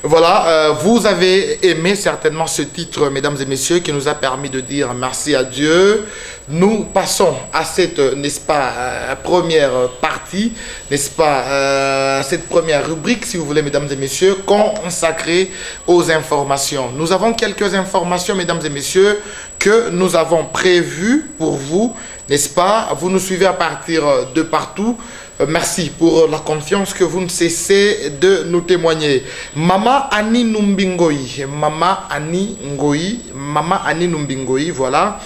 Voilà, vous avez aimé certainement ce titre, mesdames et messieurs, qui nous a permis de dire merci à Dieu. Nous passons à cette, n'est-ce pas, première partie, n'est-ce pas, cette première rubrique, si vous voulez, mesdames et messieurs, consacrée aux informations. Nous avons quelques informations, mesdames et messieurs, que nous avons prévues pour vous, n'est-ce pas? Vous nous suivez à partir de partout. Merci pour la confiance que vous ne cessez de nous témoigner. Mama Annie Numbingoyi, Mama Annie Numbingoyi, voilà.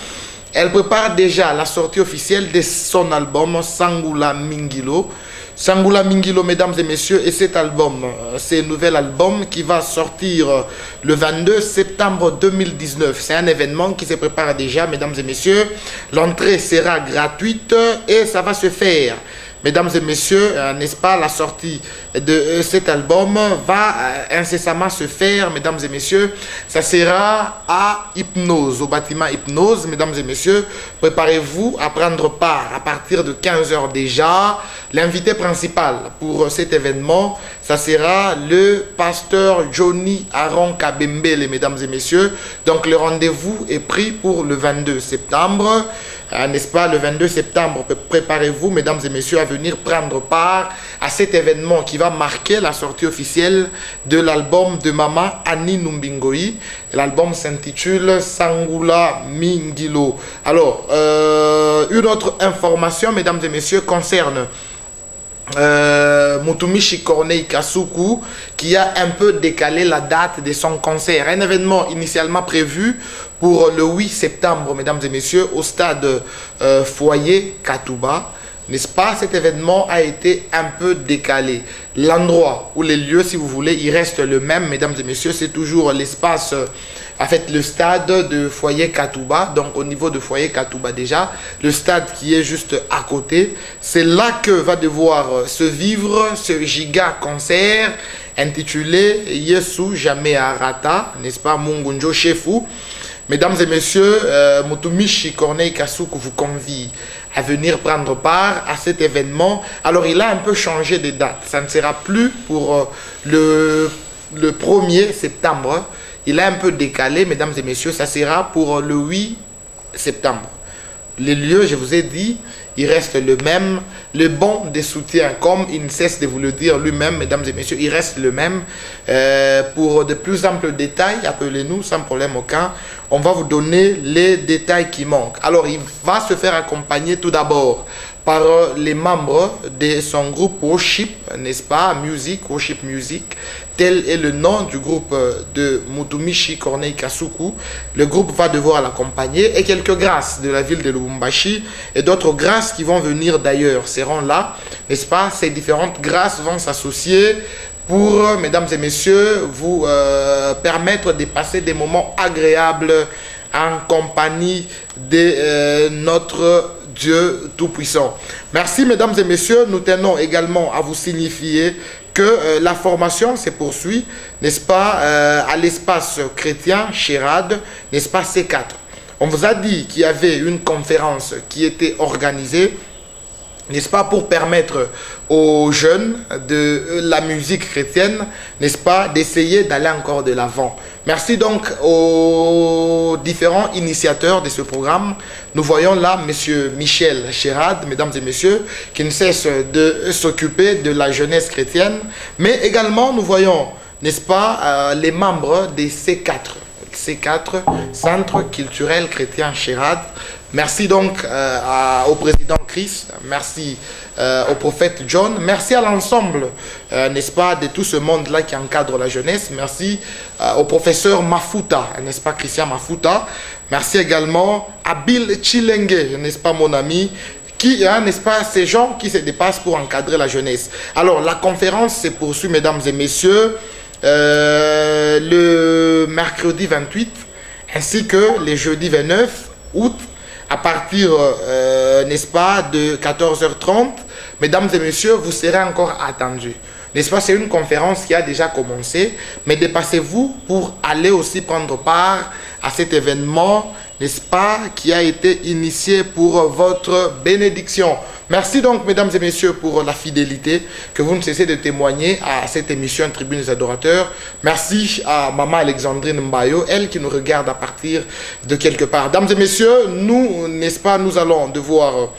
Elle prépare déjà la sortie officielle de son album Sangula Mingilo. Sangula Mingilo, mesdames et messieurs, et cet album, c'est un nouvel album qui va sortir le 22 septembre 2019. C'est un événement qui se prépare déjà, mesdames et messieurs. L'entrée sera gratuite et ça va se faire. Mesdames et messieurs, n'est-ce pas, la sortie de cet album va incessamment se faire, mesdames et messieurs. Ça sera à Hypnose, au bâtiment Hypnose, mesdames et messieurs. Préparez-vous à prendre part à partir de 15 h déjà. L'invité principal pour cet événement, ça sera le pasteur Johnny Aaron Kabembele, mesdames et messieurs. Donc le rendez-vous est pris pour le 22 septembre. N'est-ce pas, le 22 septembre, préparez-vous, mesdames et messieurs, à venir prendre part à cet événement qui va marquer la sortie officielle de l'album de Mama Annie Numbingoyi. L'album s'intitule Sangula Mingilo. Alors, une autre information, mesdames et messieurs, concerne Mutumishi Corneille Kasuku, qui a un peu décalé la date de son concert. Un événement initialement prévu pour le 8 septembre, mesdames et messieurs, au stade Foyer Katouba. N'est-ce pas? Cet événement a été un peu décalé. L'endroit ou les lieux, si vous voulez, il reste le même, mesdames et messieurs. C'est toujours l'espace, en fait, le stade de Foyer Katouba. Donc, au niveau de Foyer Katouba déjà, le stade qui est juste à côté. C'est là que va devoir se vivre ce giga concert intitulé Yesu Jamais Arata, n'est-ce pas? Mungunjo Chefu. Mesdames et messieurs, Mutumishi Corneille Kasuku vous convie à venir prendre part à cet événement. Alors, il a un peu changé de date. Ça ne sera plus pour le 1er septembre. Il a un peu décalé, mesdames et messieurs. Ça sera pour le 8 septembre. Les lieux, je vous ai dit, il reste le même. Le bon des soutiens, comme il ne cesse de vous le dire lui-même, mesdames et messieurs, il reste le même. Pour de plus amples détails, appelez-nous sans problème aucun. On va vous donner les détails qui manquent. Alors, il va se faire accompagner tout d'abord par les membres de son groupe Worship, n'est-ce pas? Worship Music. Tel est le nom du groupe de Mutumishi Corneille Kasuku. Le groupe va devoir l'accompagner et quelques grâces de la ville de Lubumbashi et d'autres grâces qui vont venir d'ailleurs seront là, n'est-ce pas? Ces différentes grâces vont s'associer pour, mesdames et messieurs, vous permettre de passer des moments agréables en compagnie de notre Dieu Tout-Puissant. Merci, mesdames et messieurs. Nous tenons également à vous signifier que la formation se poursuit, n'est-ce pas, à l'espace chrétien Chérad, n'est-ce pas, C4. On vous a dit qu'il y avait une conférence qui était organisée, n'est-ce pas, pour permettre aux jeunes de la musique chrétienne, n'est-ce pas, d'essayer d'aller encore de l'avant. Merci donc aux différents initiateurs de ce programme. Nous voyons là M. Michel Chérad, mesdames et messieurs, qui ne cesse de s'occuper de la jeunesse chrétienne. Mais également, nous voyons, n'est-ce pas, les membres des C4, Centre culturel chrétien Chérad. Merci donc au président Chris, merci au prophète John, merci à l'ensemble, n'est-ce pas, de tout ce monde-là qui encadre la jeunesse. Merci au professeur Mafuta, n'est-ce pas, Christian Mafuta. Merci également à Bill Chilenge, n'est-ce pas, mon ami, qui, n'est-ce pas, ces gens qui se dépassent pour encadrer la jeunesse. Alors, la conférence se poursuit, mesdames et messieurs, le mercredi 28, ainsi que le jeudi 29 août, à partir, n'est-ce pas, de 14h30, mesdames et messieurs, vous serez encore attendus. N'est-ce pas, c'est une conférence qui a déjà commencé, mais dépassez-vous pour aller aussi prendre part à cet événement, n'est-ce pas, qui a été initié pour votre bénédiction. Merci donc, mesdames et messieurs, pour la fidélité que vous ne cessez de témoigner à cette émission Tribune des Adorateurs. Merci à Maman Alexandrine Mbayo, elle qui nous regarde à partir de quelque part. Mesdames et messieurs, nous, n'est-ce pas, nous allons devoir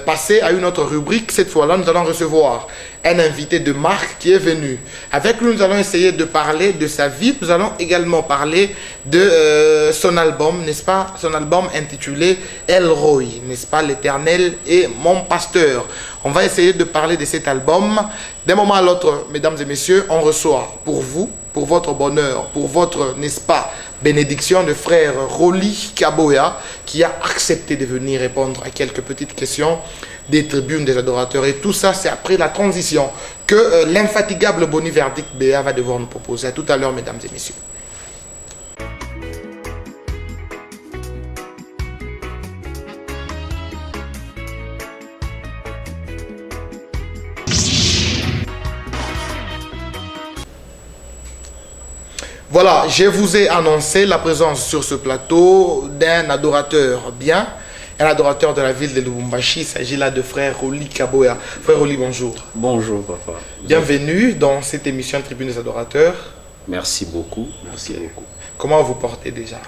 passer à une autre rubrique. Cette fois-là, nous allons recevoir un invité de marque qui est venu. Avec lui, nous allons essayer de parler de sa vie. Nous allons également parler de son album, n'est-ce pas? Son album intitulé El Roi, n'est-ce pas? L'Éternel est mon pasteur. On va essayer de parler de cet album. D'un moment à l'autre, mesdames et messieurs, on reçoit pour vous, pour votre bonheur, pour votre, n'est-ce pas, bénédiction, de frère Rolly Kaboya, qui a accepté de venir répondre à quelques petites questions des tribunes des adorateurs. Et tout ça, c'est après la transition que l'infatigable Boni Verdict Béa va devoir nous proposer. À tout à l'heure, mesdames et messieurs. Voilà, je vous ai annoncé la présence sur ce plateau d'un adorateur bien, un adorateur de la ville de Lubumbashi. Il s'agit là de frère Rolly Kaboya. Frère Rolly, bonjour. Bonjour, papa. Bienvenue dans cette émission Tribune des Adorateurs. Merci beaucoup. Merci beaucoup. Comment vous portez déjà?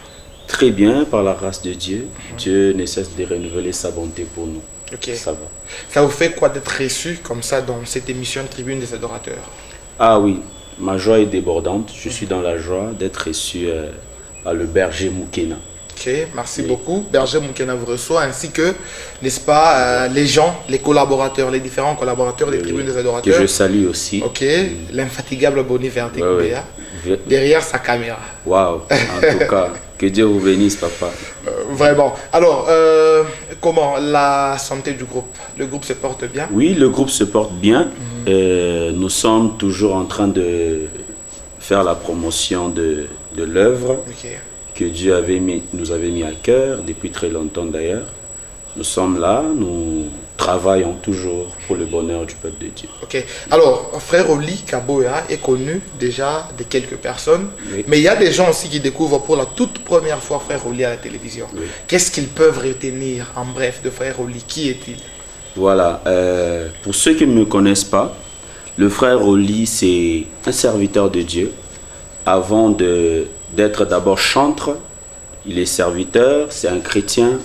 Très bien, par la grâce de Dieu. Dieu ne cesse de renouveler sa bonté pour nous. Ok. Ça va. Ça vous fait quoi d'être reçu comme ça dans cette émission Tribune des Adorateurs? Ah oui, ma joie est débordante. Je suis dans la joie d'être reçu par le berger Moukena. Ok, merci beaucoup. Berger Moukena vous reçoit, ainsi que, n'est-ce pas, les gens, les collaborateurs, les différents collaborateurs des Tribunes des Adorateurs. Que je salue aussi. Ok, l'infatigable Boni Verdict Béa, ouais. derrière sa caméra. Waouh, en tout cas, que Dieu vous bénisse, papa. Vraiment. Alors, comment la santé du groupe? Le groupe se porte bien? Oui, le groupe se porte bien. Nous sommes toujours en train de faire la promotion de l'œuvre. Ok. Que Dieu nous avait mis à cœur depuis très longtemps d'ailleurs. Nous sommes là, nous travaillons toujours pour le bonheur du peuple de Dieu. Ok. Alors, frère Rolly Kaboya est connu déjà de quelques personnes, oui. Mais il y a des gens aussi qui découvrent pour la toute première fois frère Rolly à la télévision. Oui. Qu'est-ce qu'ils peuvent retenir en bref de frère Rolly? Qui est-il? Voilà, pour ceux qui ne me connaissent pas, le frère Rolly, c'est un serviteur de Dieu. Avant d'être d'abord chantre, il est serviteur, c'est un chrétien.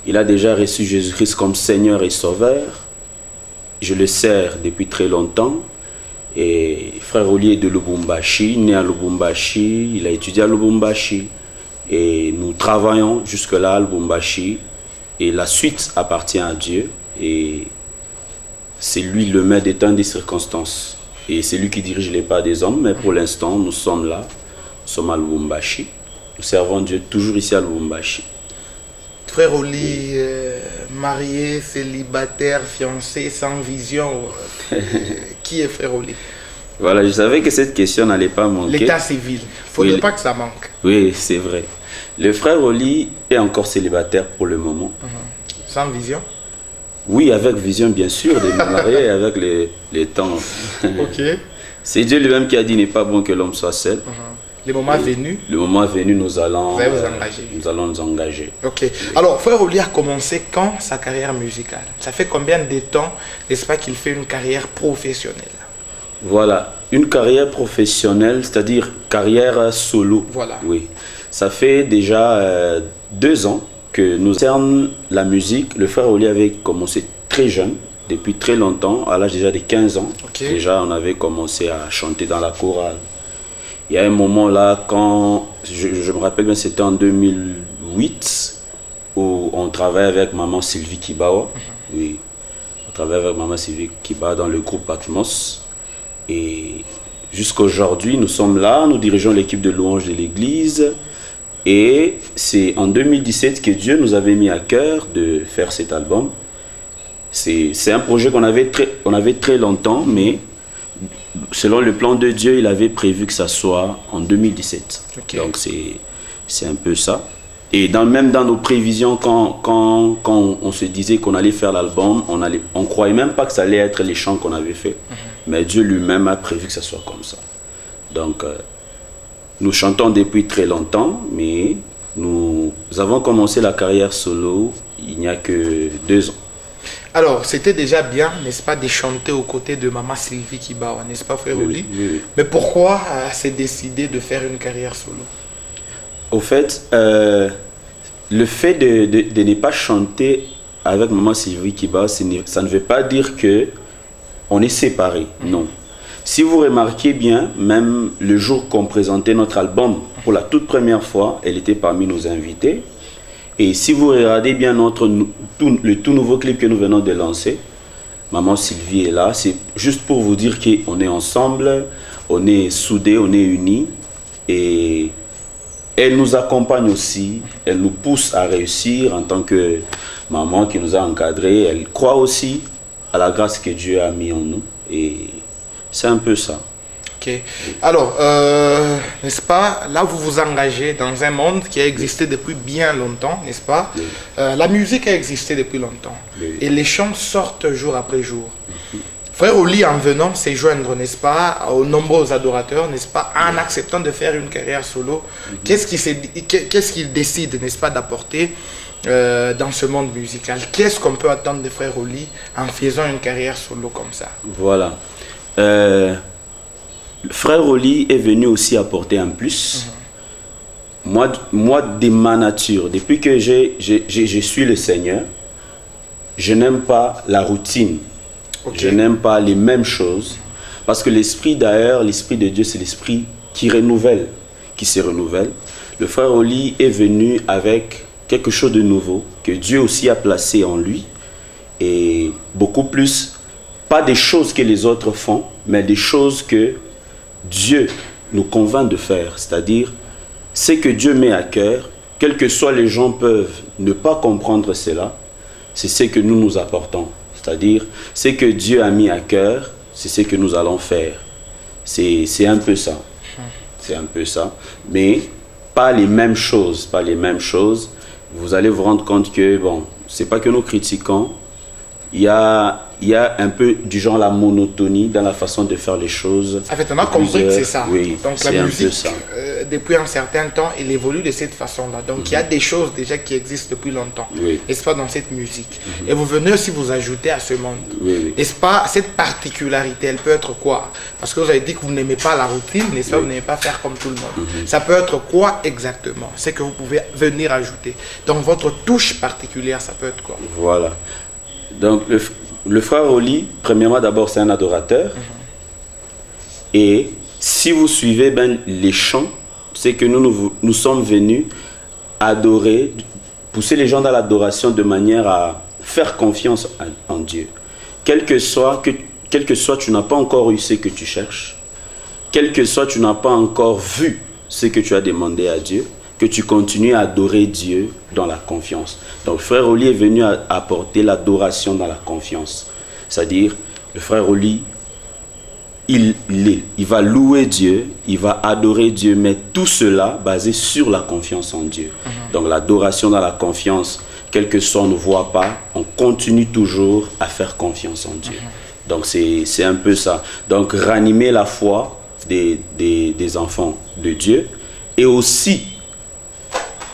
Il a déjà reçu Jésus-Christ comme Seigneur et Sauveur. Je le sers depuis très longtemps. Et frère Rolly est de Lubumbashi, né à Lubumbashi, il a étudié à Lubumbashi. Et nous travaillons jusque-là à Lubumbashi. Et la suite appartient à Dieu. Et c'est lui le maître des temps et des circonstances. Et c'est lui qui dirige les pas des hommes. Mais pour l'instant, nous sommes là. Nous sommes à Lubumbashi. Nous servons Dieu toujours ici à Lubumbashi. Frère Rolly, marié, célibataire, fiancé, sans vision, qui est frère Rolly? Voilà, je savais que cette question n'allait pas manquer. L'état civil, il ne faudrait pas que ça manque. Oui, c'est vrai. Le frère Rolly est encore célibataire pour le moment. Sans vision? Oui, avec vision bien sûr, de me marier avec les temps. Ok. C'est Dieu lui-même qui a dit n'est pas bon que l'homme soit seul. Le moment venu? Le moment venu, nous allons nous engager. Ok. Alors, frère Rolly a commencé quand sa carrière musicale? Ça fait combien de temps, n'est-ce pas, qu'il fait une carrière professionnelle? Voilà, une carrière professionnelle, c'est-à-dire carrière solo. Voilà. Oui. Ça fait déjà 2 ans que nous concerne la musique. Le frère Rolly avait commencé très jeune, depuis très longtemps, à l'âge déjà de 15 ans. Okay. Déjà, on avait commencé à chanter dans la chorale. Il y a un moment là, quand je me rappelle bien, c'était en 2008, où on travaillait avec maman Sylvie Kibawa. Oui, on travaillait avec maman Sylvie Kibawa dans le groupe Patmos. Et jusqu'à aujourd'hui, nous sommes là, nous dirigeons l'équipe de louange de l'église. Et c'est en 2017 que Dieu nous avait mis à cœur de faire cet album. C'est un projet qu'on avait très longtemps, mais selon le plan de Dieu, il avait prévu que ça soit en 2017. Okay. Donc c'est un peu ça. Et même dans nos prévisions, quand on se disait qu'on allait faire l'album, on ne croyait même pas que ça allait être les chants qu'on avait fait. Mais Dieu lui-même a prévu que ça soit comme ça. Donc nous chantons depuis très longtemps, mais nous avons commencé la carrière solo il n'y a que 2 ans. Alors, c'était déjà bien, n'est-ce pas, de chanter aux côtés de Maman Sylvie Kibawa, n'est-ce pas, frère Oli? Oui. Mais pourquoi s'est décidé de faire une carrière solo? Au fait, le fait de ne pas chanter avec Maman Sylvie Kibawa, ça ne veut pas dire que on est séparés, non. Si vous remarquez bien, même le jour qu'on présentait notre album pour la toute première fois, elle était parmi nos invités. Et si vous regardez bien le tout nouveau clip que nous venons de lancer, Maman Sylvie est là. C'est juste pour vous dire qu'on est ensemble, on est soudés, on est unis. Et elle nous accompagne aussi, elle nous pousse à réussir en tant que maman qui nous a encadrés. Elle croit aussi à la grâce que Dieu a mis en nous. Et c'est un peu ça. Ok. Alors, n'est-ce pas, là vous vous engagez dans un monde qui a existé depuis bien longtemps, n'est-ce pas? Oui. La musique a existé depuis longtemps. Oui. Et les chants sortent jour après jour. Frère Oli, en venant se joindre, n'est-ce pas, aux nombreux adorateurs, n'est-ce pas, en acceptant de faire une carrière solo, qu'est-ce qu'il décide, n'est-ce pas, d'apporter dans ce monde musical? Qu'est-ce qu'on peut attendre de Frère Oli en faisant une carrière solo comme ça? Voilà. Frère Oli est venu aussi apporter un plus. Moi, de ma nature, depuis que je suis le Seigneur, je n'aime pas la routine. Okay. Je n'aime pas les mêmes choses. Parce que l'esprit d'ailleurs, l'esprit de Dieu, c'est l'esprit qui renouvelle, qui se renouvelle. Le frère Oli est venu avec quelque chose de nouveau que Dieu aussi a placé en lui. Et beaucoup plus, pas des choses que les autres font, mais des choses que Dieu nous convainc de faire, c'est-à-dire ce que Dieu met à cœur, quels que soient les gens peuvent ne pas comprendre cela, c'est ce que nous apportons, c'est-à-dire ce que Dieu a mis à cœur, c'est ce que nous allons faire. C'est un peu ça, c'est un peu ça, mais pas les mêmes choses, pas les mêmes choses. Vous allez vous rendre compte que bon, c'est pas que nous critiquons, il y a un peu du genre la monotonie dans la façon de faire les choses. En fait, on a compris que c'est ça. Oui, donc la musique, depuis un certain temps, elle évolue de cette façon-là. Donc il y a des choses déjà qui existent depuis longtemps, n'est-ce pas, dans cette musique. Et vous venez aussi vous ajouter à ce monde. N'est-ce pas, cette particularité, elle peut être quoi? Parce que vous avez dit que vous n'aimez pas la routine, n'est-ce pas, vous n'aimez pas faire comme tout le monde. Ça peut être quoi exactement? C'est que vous pouvez venir ajouter. Donc votre touche particulière, ça peut être quoi? Voilà. Donc le frère Oli, premièrement d'abord c'est un adorateur. Et si vous suivez les chants, c'est que nous sommes venus adorer, pousser les gens dans l'adoration de manière à faire confiance en Dieu. Quel que soit tu n'as pas encore eu ce que tu cherches, quel que soit tu n'as pas encore vu ce que tu as demandé à Dieu, que tu continues à adorer Dieu dans la confiance. Donc le frère Oli est venu apporter l'adoration dans la confiance. C'est-à-dire, le frère Oli, il va louer Dieu, il va adorer Dieu, mais tout cela basé sur la confiance en Dieu. Donc l'adoration dans la confiance, quel que soit on ne voit pas, on continue toujours à faire confiance en Dieu. Donc c'est un peu ça. Donc ranimer la foi des enfants de Dieu. Et aussi,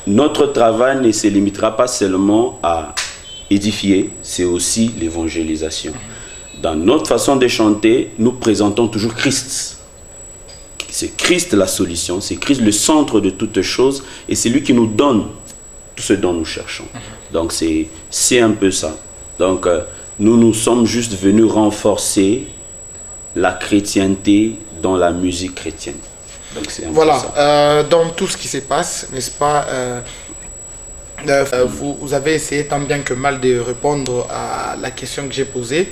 notre travail ne se limitera pas seulement à édifier, c'est aussi l'évangélisation. Dans notre façon de chanter, nous présentons toujours Christ. C'est Christ la solution, c'est Christ le centre de toutes choses et c'est lui qui nous donne tout ce dont nous cherchons. Donc c'est un peu ça. Donc nous sommes juste venus renforcer la chrétienté dans la musique chrétienne. Voilà, dans tout ce qui se passe, n'est-ce pas, vous avez essayé tant bien que mal de répondre à la question que j'ai posée.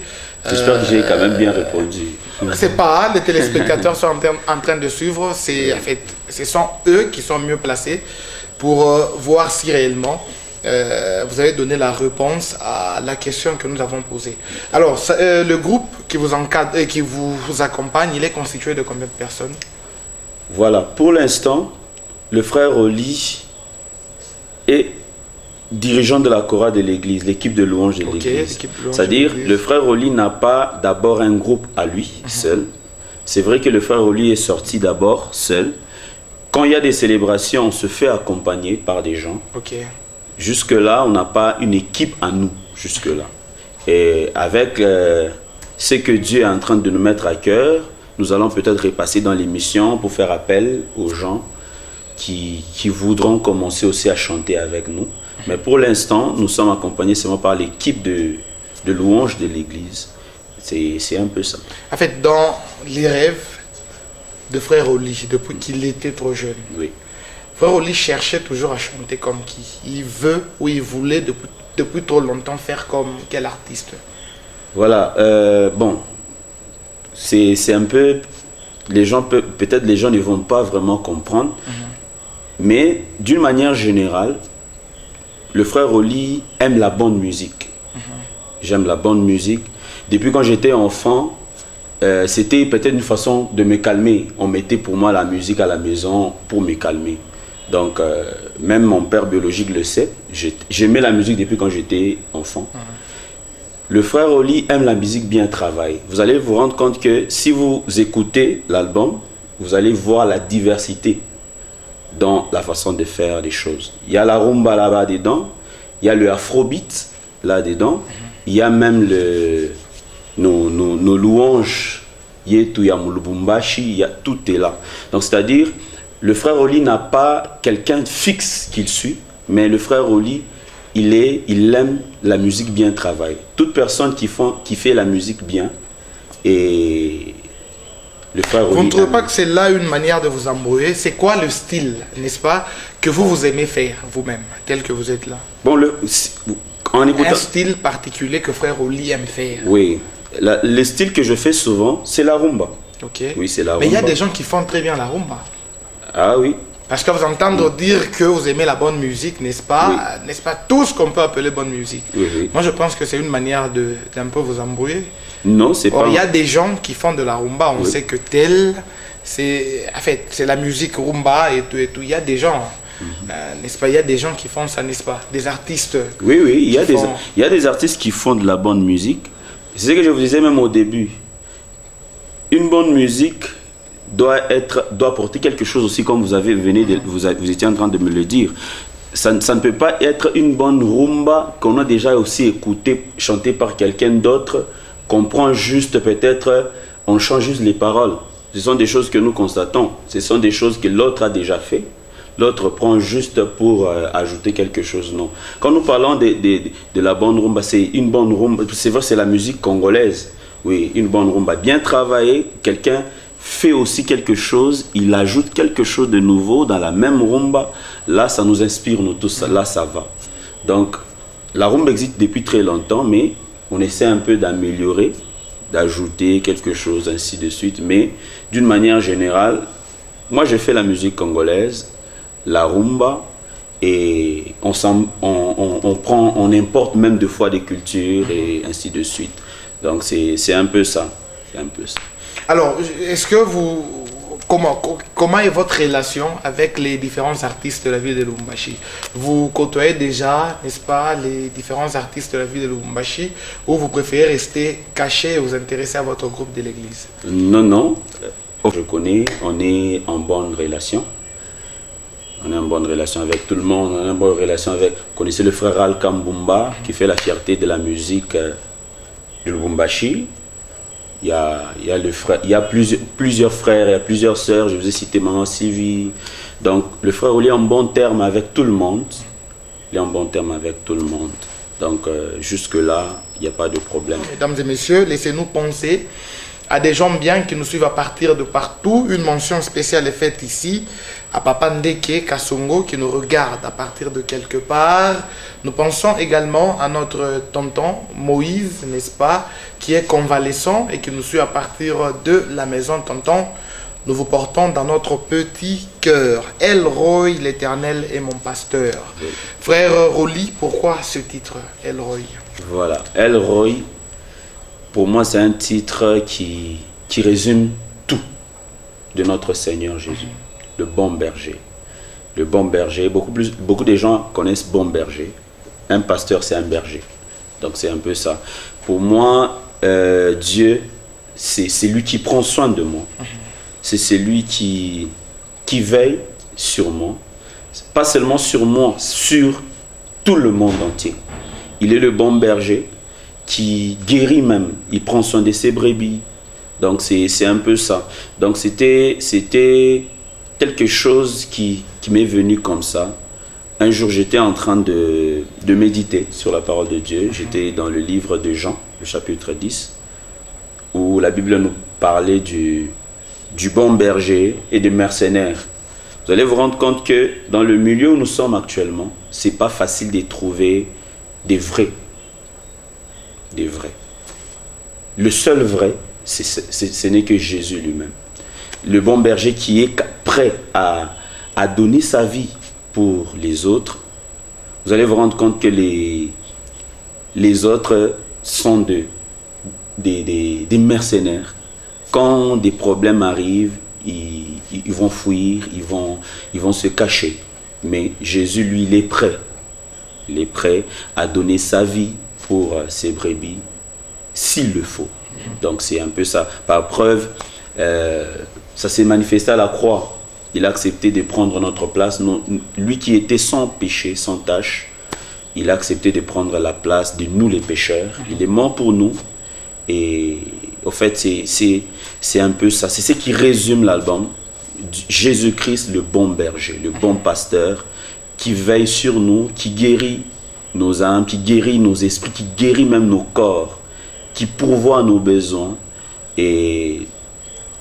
J'espère que j'ai quand même bien répondu. C'est pas, les téléspectateurs sont en train de suivre, en fait, ce sont eux qui sont mieux placés pour voir si réellement vous avez donné la réponse à la question que nous avons posée. Alors, le groupe qui vous encadre et qui vous accompagne, il est constitué de combien de personnes? Voilà, pour l'instant, le frère Oli est dirigeant de la chorale de l'église, l'équipe de louange de l'église. C'est-à-dire, le frère Oli n'a pas d'abord un groupe à lui, seul. C'est vrai que le frère Oli est sorti d'abord seul. Quand il y a des célébrations, on se fait accompagner par des gens. Jusque-là, on n'a pas une équipe à nous, jusque-là. Et avec ce que Dieu est en train de nous mettre à cœur, nous allons peut-être repasser dans l'émission pour faire appel aux gens qui voudront commencer aussi à chanter avec nous. Mais pour l'instant, nous sommes accompagnés seulement par l'équipe de louanges de l'église. C'est un peu ça. En fait, dans les rêves de Frère Oli, depuis qu'il était trop jeune, oui. Frère Oli cherchait toujours à chanter comme qui? Il veut ou il voulait depuis trop longtemps faire comme quel artiste? Voilà, bon, c'est un peu, les gens peut-être les gens ne vont pas vraiment comprendre, mais d'une manière générale, le Frère Oli aime la bonne musique. J'aime la bonne musique. Depuis quand j'étais enfant, c'était peut-être une façon de me calmer. On mettait pour moi la musique à la maison pour me calmer. Donc, même mon père biologique le sait, j'aimais la musique depuis quand j'étais enfant. Le Frère Oli aime la musique bien travaillée. Vous allez vous rendre compte que si vous écoutez l'album, vous allez voir la diversité dans la façon de faire les choses. Il y a la rumba là-bas dedans, il y a le afrobeat là-dedans, il y a même nos louanges, Yetu Yamulubumbashi, tout est là. Donc c'est-à-dire, le Frère Oli n'a pas quelqu'un fixe qu'il suit, mais le Frère Oli, il aime la musique bien travaillée. Toute personne qui fait la musique bien, et le Frère Oli... Vous ne trouvez pas que c'est là une manière de vous embrouiller? C'est quoi le style, n'est-ce pas, que vous aimez faire vous-même, tel que vous êtes là? Bon, en écoutant... Un style particulier que Frère Oli aime faire? Oui, le style que je fais souvent, c'est la rumba. Ok. Oui, c'est la rumba. Mais il y a des gens qui font très bien la rumba. Ah oui. Parce que vous entendre dire que vous aimez la bonne musique, n'est-ce pas? Oui. N'est-ce pas tout ce qu'on peut appeler bonne musique? Oui, oui. Moi, je pense que c'est une manière d'un peu vous embrouiller. Non, c'est pas... Il y a des gens qui font de la rumba, on sait que tel, c'est en fait, c'est la musique rumba et tout et tout. Il y a des gens, n'est-ce pas? Il y a des gens qui font ça, n'est-ce pas? Des artistes. Oui, oui, il y a des artistes qui font de la bonne musique. C'est ce que je vous disais même au début. Une bonne musique doit porter quelque chose aussi, comme vous étiez en train de me le dire. Ça ne peut pas être une bonne rumba qu'on a déjà aussi écouté, chantée par quelqu'un d'autre, qu'on prend juste peut-être, on change juste les paroles. Ce sont des choses que nous constatons. Ce sont des choses que l'autre a déjà fait. L'autre prend juste pour ajouter quelque chose. Non. Quand nous parlons de la bonne rumba, c'est une bonne rumba. C'est vrai, c'est la musique congolaise. Oui, une bonne rumba bien travaillée. Quelqu'un fait aussi quelque chose, il ajoute quelque chose de nouveau dans la même rumba. Là, ça nous inspire, nous tous. Là, ça va. Donc, la rumba existe depuis très longtemps, mais on essaie un peu d'améliorer, d'ajouter quelque chose, ainsi de suite. Mais d'une manière générale, moi, je fais la musique congolaise, la rumba, et on importe même des fois des cultures et ainsi de suite. Donc c'est un peu ça. C'est un peu ça. Alors, est-ce que comment est votre relation avec les différents artistes de la ville de Lubumbashi? Vous côtoyez déjà, n'est-ce pas, les différents artistes de la ville de Lubumbashi, ou vous préférez rester caché et vous intéresser à votre groupe de l'église? Non, non. Je connais, on est en bonne relation. On est en bonne relation avec tout le monde. On est en bonne relation avec... Vous connaissez le frère Al Kambumba, qui fait la fierté de la musique de Lubumbashi. Il y a plusieurs frères, il y a plusieurs sœurs. Je vous ai cité Maman Sylvie. Donc, le frère Oli est en bon terme avec tout le monde. Il est en bon terme avec tout le monde. Donc, jusque-là, il n'y a pas de problème. Mesdames et messieurs, laissez-nous penser à des gens bien qui nous suivent à partir de partout. Une mention spéciale est faite ici à Papa Ndeke Kasongo qui nous regarde à partir de quelque part. Nous pensons également à notre tonton Moïse, n'est-ce pas, qui est convalescent et qui nous suit à partir de la maison. Tonton, nous vous portons dans notre petit cœur. El Roy, l'Éternel est mon pasteur. Oui. Frère Roli, pourquoi ce titre, El Roy? Voilà, El Roy, pour moi c'est un titre qui résume tout de notre Seigneur Jésus. Le bon berger. Le bon berger, beaucoup de gens connaissent bon berger. Un pasteur, c'est un berger. Donc c'est un peu ça. Pour moi, Dieu, c'est lui qui prend soin de moi. C'est celui qui veille sur moi. Pas seulement sur moi, sur tout le monde entier. Il est le bon berger. qui guérit même. Il prend soin de ses brebis. Donc c'est un peu ça. Donc c'était quelque chose qui m'est venu comme ça. Un jour, j'étais en train de méditer sur la parole de Dieu. J'étais dans le livre de Jean, le chapitre 10, où la Bible nous parlait du bon berger et des mercenaires. Vous allez vous rendre compte que dans le milieu où nous sommes actuellement, ce n'est pas facile de trouver des vrais. Des vrais. Le seul vrai, ce n'est que Jésus lui-même. Le bon berger qui est prêt à donner sa vie pour les autres. Vous allez vous rendre compte que les autres sont des mercenaires. Quand des problèmes arrivent, ils vont fuir, ils vont se cacher. Mais Jésus, lui, il est prêt. Il est prêt à donner sa vie pour ses brebis, s'il le faut. Donc c'est un peu ça. Par preuve, ça s'est manifesté à la croix. Il a accepté de prendre notre place. Lui qui était sans péché, sans tâche, il a accepté de prendre la place de nous les pécheurs. Il est mort pour nous. Et au fait, c'est un peu ça. C'est ce qui résume l'album. Jésus-Christ, le bon berger, le bon pasteur, qui veille sur nous, qui guérit nos âmes, qui guérit nos esprits, qui guérit même nos corps, qui pourvoit nos besoins. Et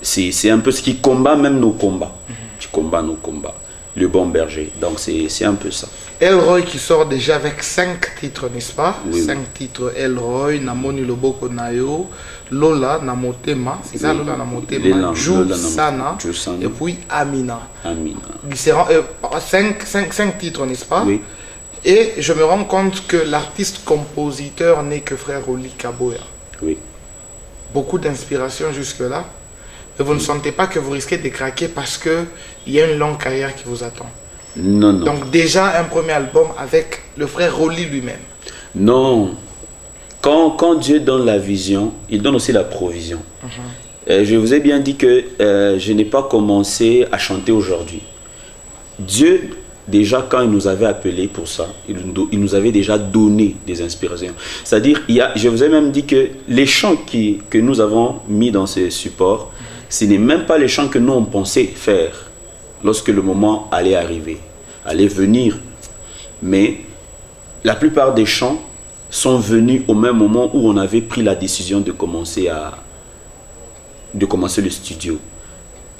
c'est un peu ce qui combat même nos combats. Qui combat nos combats. Le bon berger. Donc c'est un peu ça. Elroy qui sort déjà avec 5 titres, n'est-ce pas? Oui, 5 titres. Elroy, Namoni Loboko Nayo, Lola Namotema, c'est ça, Lola Namotema, Jou Sana, et puis Amina. Amina. 5 titres, n'est-ce pas? Oui. Et je me rends compte que l'artiste-compositeur n'est que frère Oli Kaboya. Oui. Beaucoup d'inspiration jusque-là. Et vous ne sentez pas que vous risquez de craquer parce qu'il y a une longue carrière qui vous attend? Non, non. Donc déjà un premier album avec le frère Oli lui-même. Non. Quand Dieu donne la vision, il donne aussi la provision. Je vous ai bien dit que je n'ai pas commencé à chanter aujourd'hui. Dieu, déjà quand il nous avait appelés pour ça, il nous avait déjà donné des inspirations. C'est-à-dire, je vous ai même dit que les chants que nous avons mis dans ces supports, ce n'est même pas les chants que nous on pensait faire lorsque le moment allait arriver, allait venir. Mais la plupart des chants sont venus au même moment où on avait pris la décision de commencer le studio.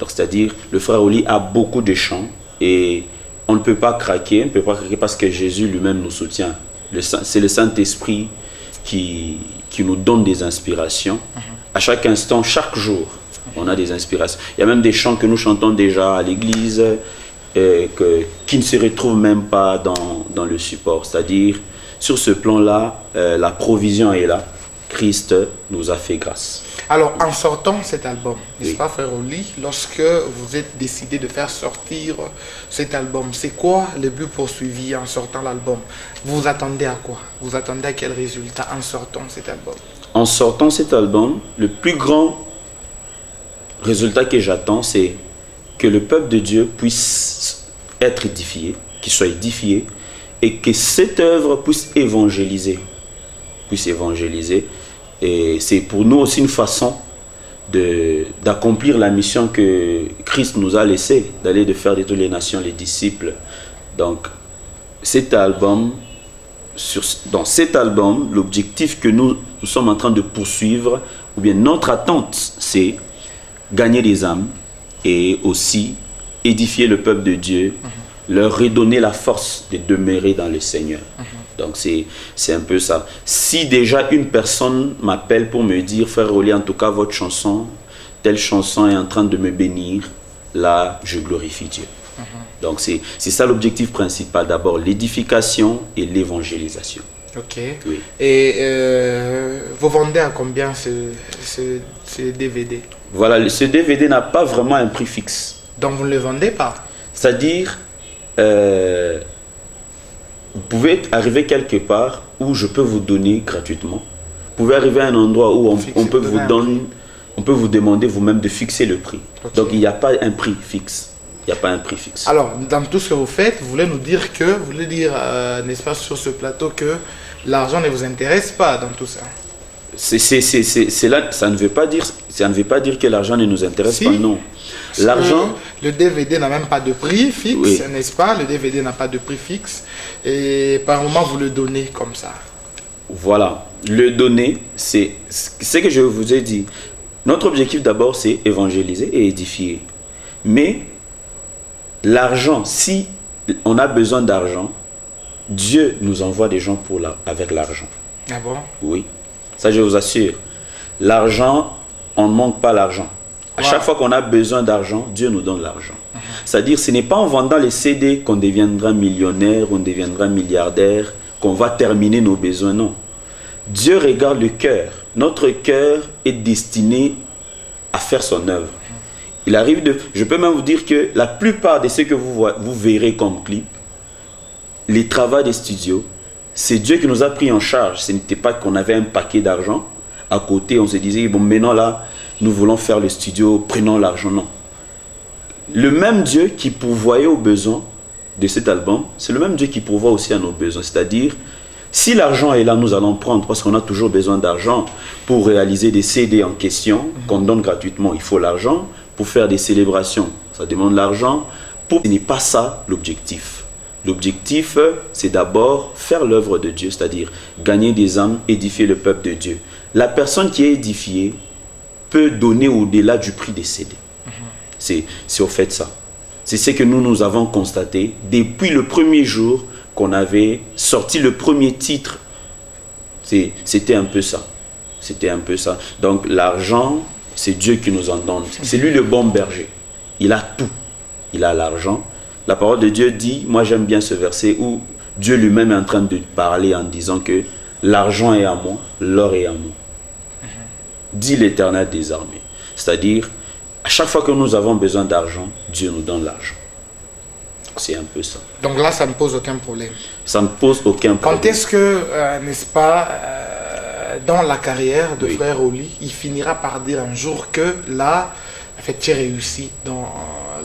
Donc c'est-à-dire, le frère Oli a beaucoup de chants et on ne peut pas craquer, parce que Jésus lui-même nous soutient. C'est le Saint-Esprit qui nous donne des inspirations. À chaque instant, chaque jour, on a des inspirations. Il y a même des chants que nous chantons déjà à l'église qui ne se retrouvent même pas dans le support. C'est-à-dire, sur ce plan-là, la provision est là. Christ nous a fait grâce. Alors, en sortant cet album, n'est-ce Oui. pas, frère Oli, lorsque vous êtes décidé de faire sortir cet album, c'est quoi le but poursuivi en sortant l'album? Vous vous attendez à quoi? Vous attendez à quel résultat en sortant cet album? En sortant cet album, le plus grand résultat que j'attends, c'est que le peuple de Dieu puisse être édifié, qu'il soit édifié, et que cette œuvre puisse évangéliser. Et c'est pour nous aussi une façon d'accomplir la mission que Christ nous a laissée, d'aller de faire de toutes les nations les disciples. Donc, dans cet album, l'objectif que nous sommes en train de poursuivre, ou bien notre attente, c'est gagner des âmes et aussi édifier le peuple de Dieu, leur redonner la force de demeurer dans le Seigneur. Donc c'est un peu ça. Si déjà une personne m'appelle pour me dire, frère Oli, en tout cas votre chanson, telle chanson est en train de me bénir, là je glorifie Dieu. Donc c'est ça l'objectif principal, d'abord l'édification et l'évangélisation. Ok. Oui. Et vous vendez à combien ce DVD? Voilà, ce DVD n'a pas vraiment un prix fixe. Donc vous ne le vendez pas? C'est-à-dire, vous pouvez arriver quelque part où je peux vous donner gratuitement. Vous pouvez arriver à un endroit où on peut vous demander vous-même de fixer le prix. Okay. Donc il n'y a pas un prix fixe. Il n'y a pas un prix fixe. Alors, dans tout ce que vous faites, vous voulez nous dire n'est-ce pas, sur ce plateau, que l'argent ne vous intéresse pas dans tout ça? C'est là, ça ne veut pas dire que l'argent ne nous intéresse pas, non. L'argent... Le DVD n'a même pas de prix fixe, n'est-ce pas? Le DVD n'a pas de prix fixe. Et par moment, vous le donnez comme ça. Voilà. Le donner, c'est ce que je vous ai dit. Notre objectif d'abord, c'est évangéliser et édifier. Mais l'argent, si on a besoin d'argent, Dieu nous envoie des gens avec l'argent. Ah bon? Oui. Ça, je vous assure. L'argent, on ne manque pas l'argent. À chaque fois qu'on a besoin d'argent, Dieu nous donne l'argent. C'est-à-dire, ce n'est pas en vendant les CD qu'on deviendra millionnaire, on deviendra milliardaire, qu'on va terminer nos besoins, non. Dieu regarde le cœur. Notre cœur est destiné à faire son œuvre. Il arrive je peux même vous dire que la plupart de ce que vous verrez comme clip, les travaux des studios, c'est Dieu qui nous a pris en charge. Ce n'était pas qu'on avait un paquet d'argent à côté, on se disait, bon, maintenant là, nous voulons faire le studio, prenons l'argent. Non. Le même Dieu qui pourvoyait aux besoins de cet album, c'est le même Dieu qui pourvoit aussi à nos besoins. C'est-à-dire, si l'argent est là, nous allons prendre, parce qu'on a toujours besoin d'argent pour réaliser des CD en question, qu'on donne gratuitement, il faut l'argent. Pour faire des célébrations, ça demande l'argent. Ce n'est pas ça l'objectif. L'objectif, c'est d'abord faire l'œuvre de Dieu, c'est-à-dire gagner des âmes, édifier le peuple de Dieu. La personne qui est édifiée peut donner au-delà du prix des CD. C'est au fait ça. C'est ce que nous avons constaté depuis le premier jour qu'on avait sorti le premier titre. C'était un peu ça. C'était un peu ça. Donc l'argent, c'est Dieu qui nous en donne. C'est lui le bon berger. Il a tout. Il a l'argent. La parole de Dieu dit, moi j'aime bien ce verset où Dieu lui-même est en train de parler en disant que l'argent est à moi, l'or est à moi. Dit l'Éternel des armées. C'est-à-dire, à chaque fois que nous avons besoin d'argent, Dieu nous donne l'argent. C'est un peu ça. Donc là, ça ne pose aucun problème. Ça ne pose aucun problème. Quand est-ce que, n'est-ce pas, dans la carrière de Frère Oli, il finira par dire un jour que là, en fait, j'ai réussi dans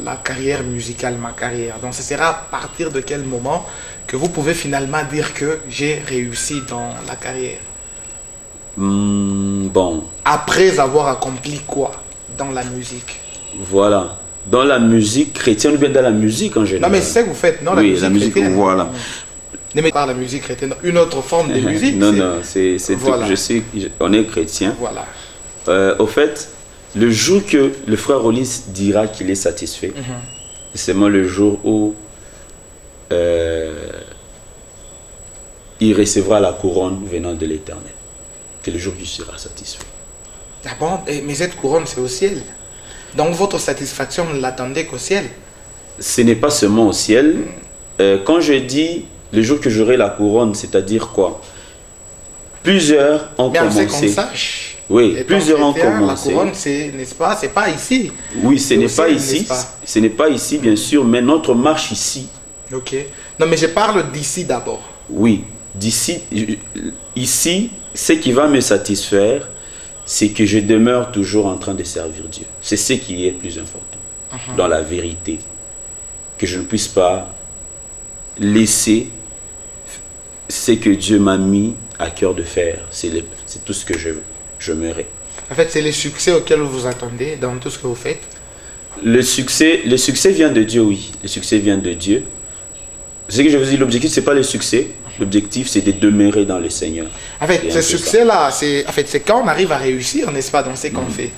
la carrière musicale, ma carrière. Donc, ce sera à partir de quel moment que vous pouvez finalement dire que j'ai réussi dans la carrière? Bon. Après avoir accompli quoi dans la musique? Voilà. Dans la musique chrétienne ou bien dans la musique en général? Non, mais c'est ce que vous faites, non? Oui, la musique, voilà. Ne mettez pas la musique chrétienne, une autre forme de musique. Non, non, c'est voilà. On est chrétien. Voilà. Au fait, le jour que le frère Oli dira qu'il est satisfait, c'est seulement le jour où il recevra la couronne venant de l'Éternel. C'est le jour où il sera satisfait. Ah bon? Mais cette couronne, c'est au ciel. Donc votre satisfaction, ne l'attendez qu'au ciel? Ce n'est pas seulement au ciel. Quand je dis le jour que j'aurai la couronne, c'est-à-dire quoi? Plusieurs ont commencé. Qu'on sache. Oui, plusieurs ont commencé. La couronne, n'est-ce pas? C'est pas ici. Oui, ce n'est pas ici. Ce n'est pas ici, bien sûr, mais notre marche ici. Ok. Non, mais je parle d'ici d'abord. Oui, d'ici. Ici, ce qui va me satisfaire, c'est que je demeure toujours en train de servir Dieu. C'est ce qui est plus important dans la vérité. Que je ne puisse pas laisser ce que Dieu m'a mis à cœur de faire. C'est tout ce que je meurais. En fait, c'est le succès auquel vous vous attendez dans tout ce que vous faites? Le succès vient de Dieu, oui. Le succès vient de Dieu. Ce que je vous dis, l'objectif, ce n'est pas le succès. L'objectif, c'est de demeurer dans le Seigneur. En fait, ce succès-là, c'est quand on arrive à réussir, n'est-ce pas, dans ce qu'on fait.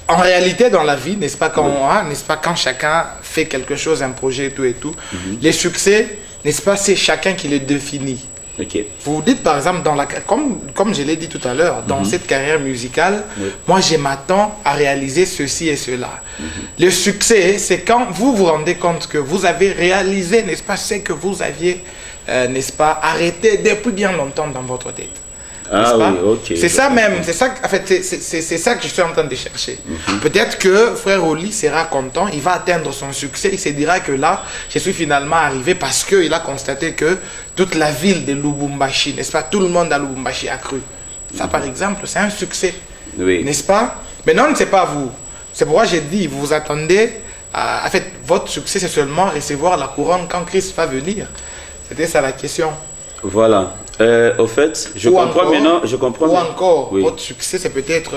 En réalité, dans la vie, n'est-ce pas, quand chacun fait quelque chose, un projet et tout, les succès, n'est-ce pas, c'est chacun qui le définit. Okay. Vous vous dites, par exemple, comme je l'ai dit tout à l'heure, dans cette carrière musicale, moi, je m'attends à réaliser ceci et cela. Le succès, c'est quand vous vous rendez compte que vous avez réalisé, n'est-ce pas, ce que vous aviez, n'est-ce pas, arrêté depuis bien longtemps dans votre tête. Ah oui, ok. C'est ça même, c'est ça, en fait, c'est ça que je suis en train de chercher. Peut-être que Frère Oli sera content, il va atteindre son succès, il se dira que là, je suis finalement arrivé parce qu'il a constaté que toute la ville de Lubumbashi, n'est-ce pas, tout le monde à Lubumbashi a cru. Ça, par exemple, c'est un succès, n'est-ce pas? Mais non, c'est pas vous. C'est pourquoi j'ai dit, vous vous attendez à... En fait, votre succès, c'est seulement recevoir la couronne quand Christ va venir. C'était ça la question. Voilà. Au fait, je comprends maintenant. Ou encore, votre succès, c'est peut-être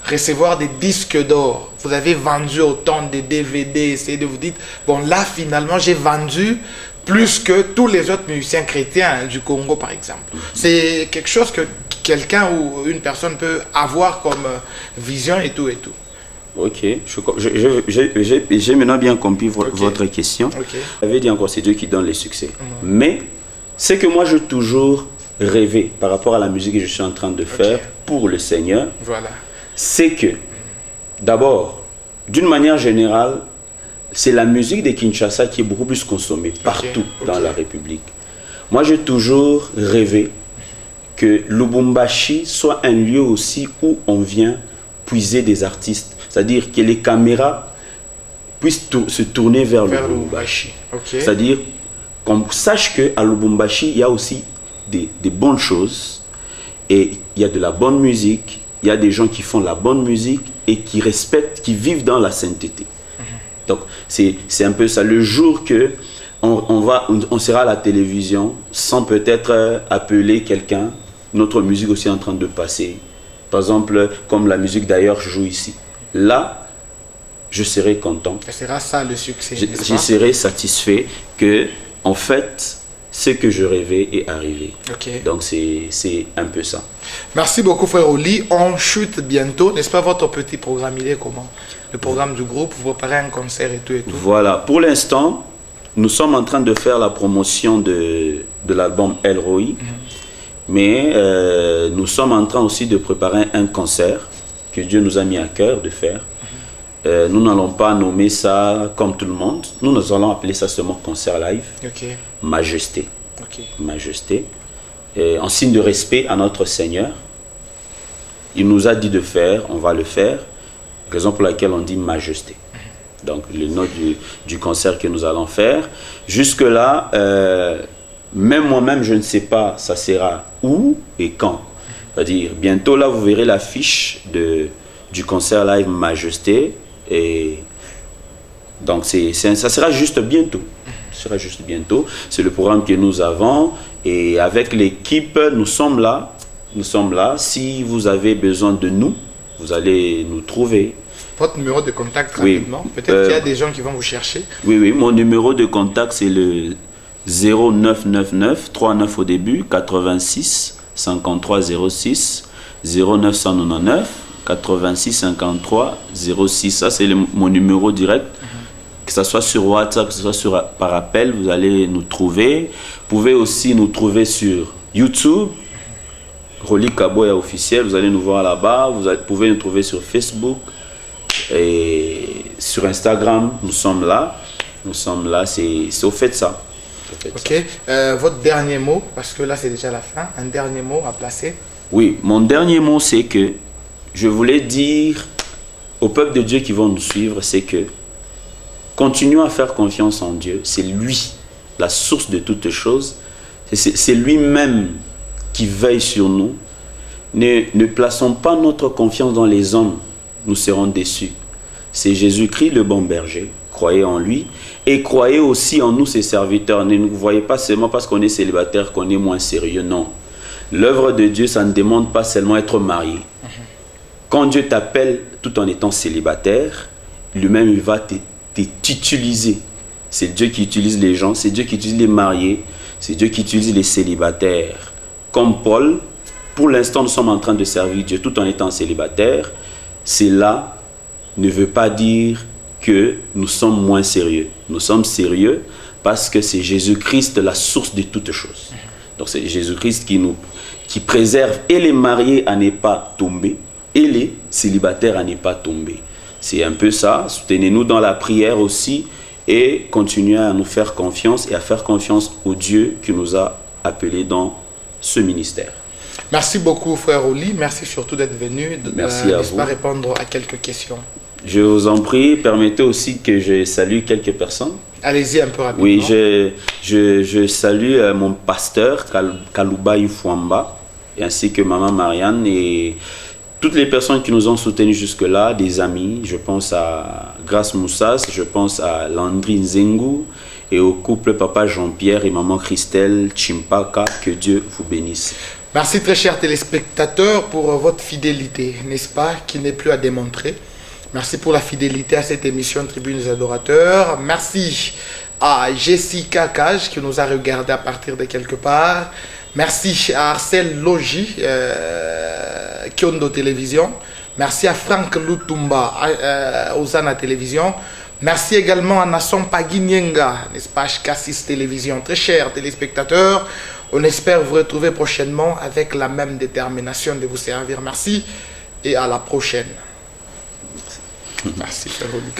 recevoir des disques d'or. Vous avez vendu autant de DVD, essayez de vous dire, bon là, finalement, j'ai vendu plus que tous les autres musiciens chrétiens du Congo, par exemple. C'est quelque chose que quelqu'un ou une personne peut avoir comme vision et tout et tout. Ok, j'ai maintenant bien compris votre question. Vous avez dit encore, c'est Dieu qui donne les succès. Mais ce que moi, j'ai toujours rêvé par rapport à la musique que je suis en train de faire pour le Seigneur, c'est que, d'abord, d'une manière générale, c'est la musique de Kinshasa qui est beaucoup plus consommée partout dans la République. Moi, j'ai toujours rêvé que Lubumbashi soit un lieu aussi où on vient puiser des artistes. C'est-à-dire que les caméras puissent se tourner vers Lubumbashi. C'est-à-dire qu'on sache qu'à Lubumbashi, il y a aussi des bonnes choses et il y a de la bonne musique, il y a des gens qui font la bonne musique et qui respectent, qui vivent dans la sainteté. Donc, c'est un peu ça. Le jour que on sera à la télévision sans peut-être appeler quelqu'un, notre musique aussi est en train de passer. Par exemple, comme la musique d'ailleurs joue ici. Là, je serai content. Ce sera ça le succès. Je serai satisfait que, en fait, ce que je rêvais est arrivé. Donc, c'est un peu ça. Merci beaucoup, frère Oli. On chute bientôt. N'est-ce pas votre petit programme? Il est comment? Le programme du groupe, vous préparez un concert et tout et tout. Voilà. Pour l'instant, nous sommes en train de faire la promotion de l'album El Roi. Mais nous sommes en train aussi de préparer un concert que Dieu nous a mis à cœur de faire. Nous n'allons pas nommer ça comme tout le monde. Nous allons appeler ça seulement concert live. Majesté. Majesté. En signe de respect à notre Seigneur. Il nous a dit de faire, on va le faire. Raison pour laquelle on dit majesté. Donc le nom du concert que nous allons faire. Jusque-là, même moi-même, je ne sais pas ça sera où et quand. C'est-à-dire, bientôt là, vous verrez l'affiche du concert live Majesté. Et donc, ça sera juste bientôt. Ça sera juste bientôt. C'est le programme que nous avons. Et avec l'équipe, nous sommes là. Nous sommes là. Si vous avez besoin de nous, vous allez nous trouver. Votre numéro de contact rapidement. Peut-être qu'il y a des gens qui vont vous chercher. Oui. Mon numéro de contact, c'est le 0999 39 au début 86 53 06 0999 86 53 06. Ça, c'est mon numéro direct. Que ce soit sur WhatsApp, que ce soit par appel, vous allez nous trouver. Vous pouvez aussi nous trouver sur YouTube. Rolly Kaboya officiel, vous allez nous voir là-bas. Vous pouvez nous trouver sur Facebook et sur Instagram. Nous sommes là. C'est au fait ça. Votre dernier mot, parce que là c'est déjà la fin, un dernier mot à placer. Oui, mon dernier mot, c'est que je voulais dire au peuple de Dieu qui vont nous suivre, c'est que continuons à faire confiance en Dieu. C'est lui, la source de toutes choses. C'est lui-même qui veille sur nous. Ne plaçons pas notre confiance dans les hommes, nous serons déçus. C'est Jésus-Christ le bon berger. Croyez en lui et croyez aussi en nous, ses serviteurs. Ne nous voyez pas seulement parce qu'on est célibataire qu'on est moins sérieux, non. L'œuvre de Dieu, ça ne demande pas seulement être marié. Quand Dieu t'appelle tout en étant célibataire, lui-même il va t'utiliser. C'est Dieu qui utilise les gens, c'est Dieu qui utilise les mariés, c'est Dieu qui utilise les célibataires. Comme Paul, pour l'instant nous sommes en train de servir Dieu tout en étant célibataire. Cela ne veut pas dire que nous sommes moins sérieux. Nous sommes sérieux parce que c'est Jésus-Christ la source de toutes choses. Donc c'est Jésus-Christ qui préserve et les mariés à ne pas tomber et les célibataires à ne pas tomber. C'est un peu ça. Soutenez-nous dans la prière aussi et continuez à nous faire confiance et à faire confiance au Dieu qui nous a appelés dans ce ministère. Merci beaucoup, frère Oli. Merci surtout d'être venu. Merci à vous. J'espère répondre à quelques questions. Je vous en prie, permettez aussi que je salue quelques personnes. Allez-y un peu rapidement. Oui, je salue mon pasteur, Kalouba Ifouamba, ainsi que maman Marianne et toutes les personnes qui nous ont soutenus jusque-là, des amis. Je pense à Grace Moussas, je pense à Landry Nzengu et au couple Papa Jean-Pierre et Maman Christelle Chimpaka. Que Dieu vous bénisse. Merci très chers téléspectateurs pour votre fidélité, n'est-ce pas, qui n'est plus à démontrer. Merci pour la fidélité à cette émission Tribune des Adorateurs. Merci à Jessica Cage qui nous a regardé à partir de quelque part. Merci à Arcel Logi, Kyondo Télévision. Merci à Franck Lutumba, Ozana Télévision. Merci également à Nasson Paguinyenga, n'est-ce pas, Cassis Télévision. Très chers téléspectateurs, on espère vous retrouver prochainement avec la même détermination de vous servir. Merci et à la prochaine. Merci, frère Olika.